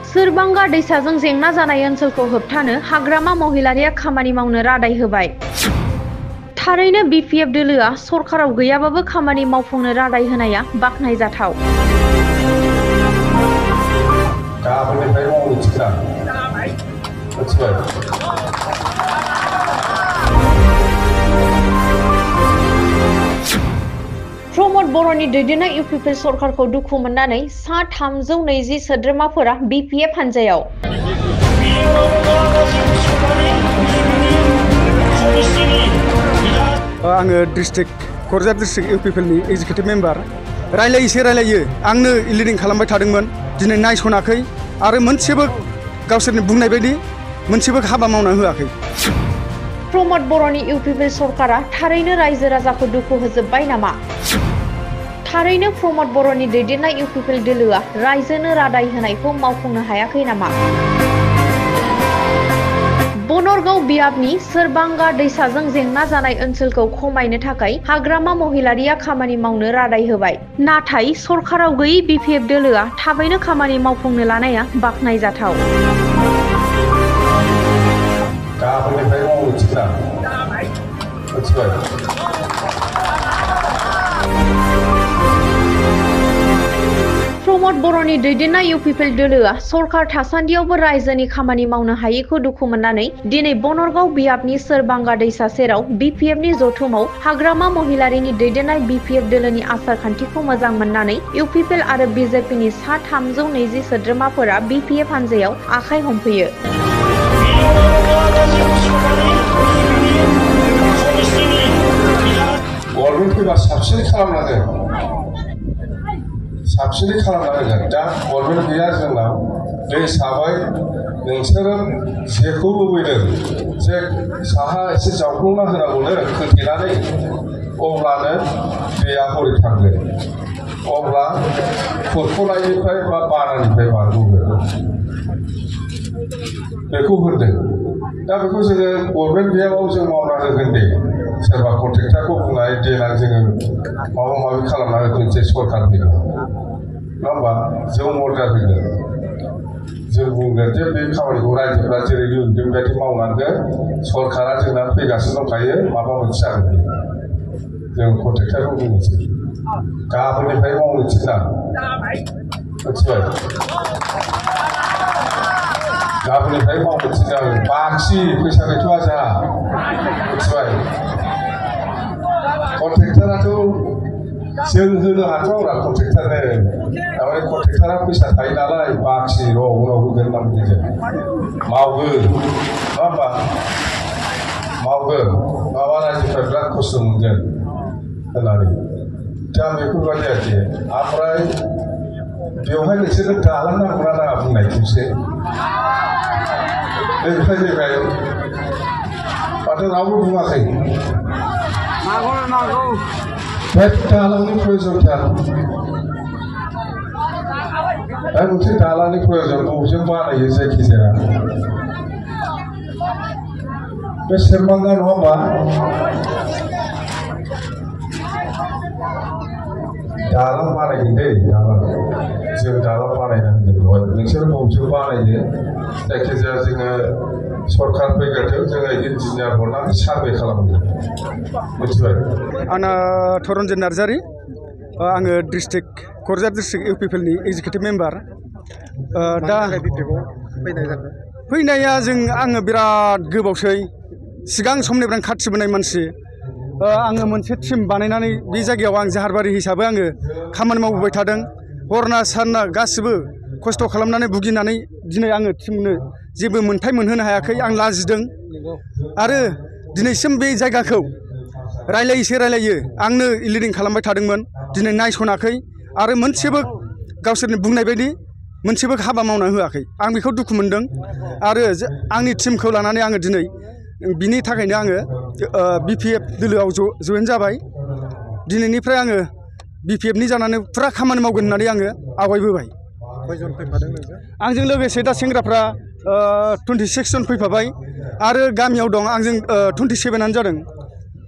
सोरबांगा दैसाजों जेंना जानाय ओनसोलखौ होबथानो हाग्रामा महिलारिया खामानि मावनो रादाय होबाय। थारैनो बिपिएफ दोलोआ सरकाराव गैयाबाबो खामानि मावफुंनो रादाय होनाया बाख्नायजाथाव। प्रमद बर'नि दैदेननाय इउपिपिएल सरकारखौ दुखु मोननानै सा 320 सोद्रोमाफोरा बिपिएफ हान्जायाव। आङो district Kokrajhar district इउपिपिएलनि executive member. रायलायो आंनो लिडिं खालामबाय थादोंमोन, दिनै नायसनाखै आरो मोनसेबो गावसोरनि बुंनाय बायदि मोनसेबो हाबा मावना होआखै। प्रमद बर'नि इउपिपिएल सरकारा थारैनो रायजो राजाखौ दुखु होजोब्बाय नामा? थारैनो प्रमद बर'नि दैदेननाय इउपिपिएल दोलोआ रायजोनो रादाय होनायखौ मावफुंनो हायाखै नामा? बनरगाव बियाबनि सोरबांगा दैसाजों जेंना जानाय ओनसोलखौ खमायनो थाखाय हाग्रामा महिलारिया खामानि मावनो रादाय होबाय। नाथाय सरकाराव गैयै बिपिएफ दोलोआ थाबैनो खामानि मावफुंनो लानाया बाख्नायजाथाव। प्रमद बर'नि दैदेननाय इउपिपिएल दोलोआ सरकार थासान्दियावबो रायजोनि खामानि मावनो हायैखौ दुखु मोननानै दिनै बनरगाव बियाबनि सोरबांगा दैसा सेराव बिपिएफनि जथुमाव हाग्रामा महिलारिनि दैदेननाय बिपिएफ दोलोनि आसार खान्थिखौ मोजां मोननानै इउपिपिएल आरो बिजेपिनि सा 320 सोद्रोमाफोरा बिपिएफ हान्जायाव आखाइ हमफैयो। साबसिनै खालामना होगोन। दा गभर्नमेन्ट गैया जोंनाव, बे हिसाबै नोंसोरो जेखौ लुबैदों जे साहा एसे जावफ्लंना होनांगौनो खोथेनानै, अब्लानो दैया हरै थांगोन, अब्ला खुरख'नायनिफ्राय बा बानानिफ्राय बारग'गोन। बेखौ होनदों। दा बेखौ जोङो गभर्नमेन्ट गैयाबाबो जों मावना होगोन दे। सोरबा कन्ट्रेक्टरखौ बुंनाय देनां जोङो माबा माबि खालामना होगोनसै सरकार फैगोन, नङा होमबा? जों अर्डार होगोन, जों बुंगोन जे बे खामानिखौ रायजोफ्रा जेरै लुबैदों बेबायदि मावनांगोन। सरकारा जोंना फैगासिनो दंखायो, माबा मोनसे जागोन। जों कन्ट्रेक्टरखौ बुंनोसै गाबोननिफ्राय मावनो थिना, मिथिबाय? गाबोननिफ्राय मावनो थिना, बाखि फैसा गैथ'आ जोंहा, मिथिबाय? कन्ट्रेक्टराथ' जों होनो हाथावरा कन्ट्रेक्टरनो, थारमाने कन्ट्रेक्टरा फैसा थायो नालाय, बाखि र' उनाव होगोन होनना बुंदों। मावगोन, नङा होमबा? मावगोन, माबा रायजोफ्रा बिराद खस्थ' मोनगोन होननानै। दा बेफोरबायदि आरोखि। ओमफ्राय बेवहाय नोंसोरो दालां नांगौना नाङा बुंनाय खेबसे। बेनिफ्राय माथो रावबो बुङाखै। बे दालांनि प्रयजनथार, दा मोनसे दालांनि प्रयजन बबेजों बानायो जायखिजाया बे सोरबांगा, नङा होमबा? दालां बानायगोन दे, दालां जों दालां बानायना होगोन बेवहाय। नोंसोर बबेजों बानायो जायखिजाया जोङो सरकार फैग्रोथों, जोङो इन्जिनियार हरनानै सार्भे खालामगोन, मिथिबाय? आंना धरन्जित नार्जारि, आङो district Kokrajhar district इउपिपिएलनि executive member. दा फैनाया आङो बिराद गोबावसै, सिगां समनिफ्रायनो खाथिबोनाय मानसि। आङो मोनसे टिम बानायनानै बे जायगायाव आं जाहारबारि हिसाबै आङो खामानि मावबोबाय थादों। हरना सानना गासिबो खस्थ' खालामनानै भुगिनानै दिनै आङो टिमनो जेबो मोन्थाय मोनहोनो हायाखै, आं लाजिदों। आरो दिनैसिम बे जायगाखौ रायलायो आंनो लिडिं खालामबाय थादोंमोन, दिनै नायसनाखै आरो मोनसेबो गावसोरनि बुंनाय बायदि मोनसेबो हाबा मावना होआखै। आं बेखौ दुखु मोनदों आरो आंनि टिमखौ लानानै आङो दिनै बिनि थाखायनो आङो बिपिएफ दोलोआव जयेन जाबाय। दिनैनिफ्राय आङो बिपिएफनि जानानै फुरा खामानि मावगोन होननानै आङो आवगायबोबाय। आंजों लोगोसे दा सेंग्राफ्रा 26 जन फैफाबाय आरो गामियाव दं आंजों 27आनो जादों।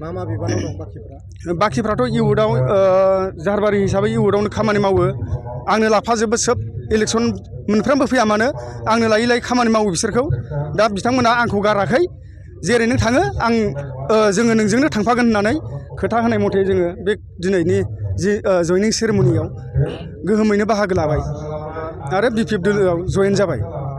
मा बिबानाव दं बाखिफ्रा? बाखिफ्राथ' इउथआव जाहारबारि हिसाबै इउथआवनो खामानि मावो, आंनो लाफाजोबो सोब इलेक्सन मोनफ्रोमबो फैया मानो आंनो लायै लायै खामानि मावो बिसोरखौ दा बिथांमोना आंखौ गाराखै जेरै नों थाङो आं जोङो नोंजोंनो थांफागोन होननानै खोथा होनाय मथे जोङो बे दिनैनि जि जयनिं सेरेमनियाव गोहोमैनो बाहागो लाबाय आरो BPF दोलोआव जयेन जाबाय।